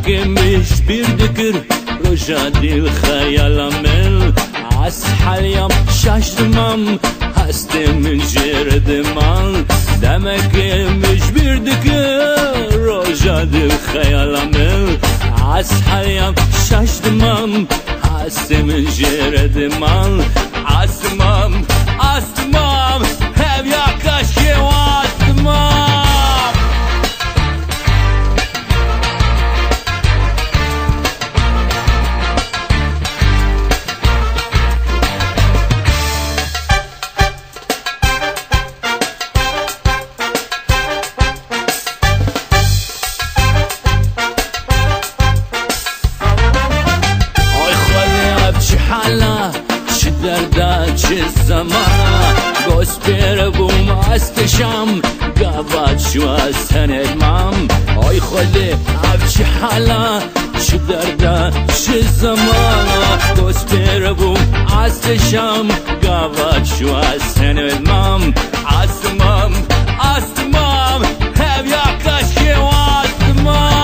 Demekemiş bir dikir Roja dil hayalamel Ashalyam şaştımam Hastemin jerdiman Demekemiş bir dikir Roja dil hayalamel Ashalyam şaştımam Hastemin jerdiman Astımam, astımam Hev yakaşı astımam چه زمان گسپر بوم استشم گواد شو از تنرمم آی خاله اب چه حالا چه درده چه زمان گسپر بوم استشم گواد شو از تنرمم استمام استمام هب یا کشی و استمام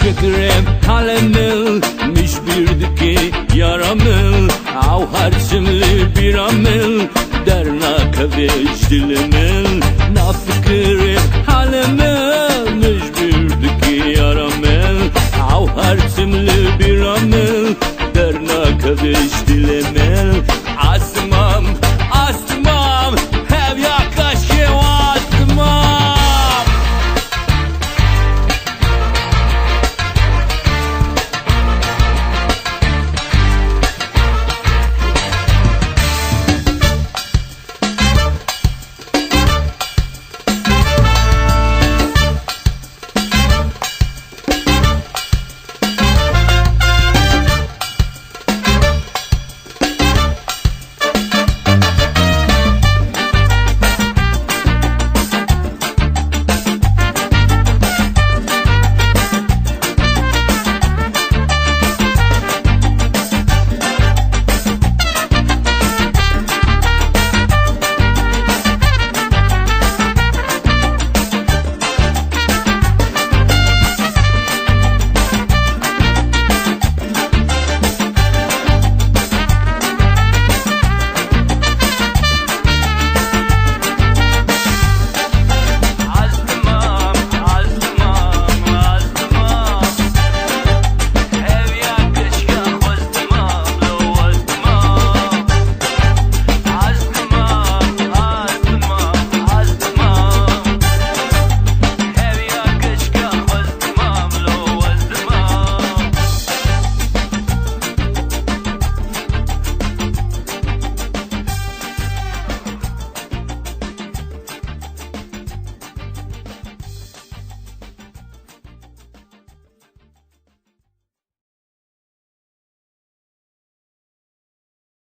Fikrim halemil Mişbirdi ki yaramil Av harcımlı bir amil Derna kaviç dilimil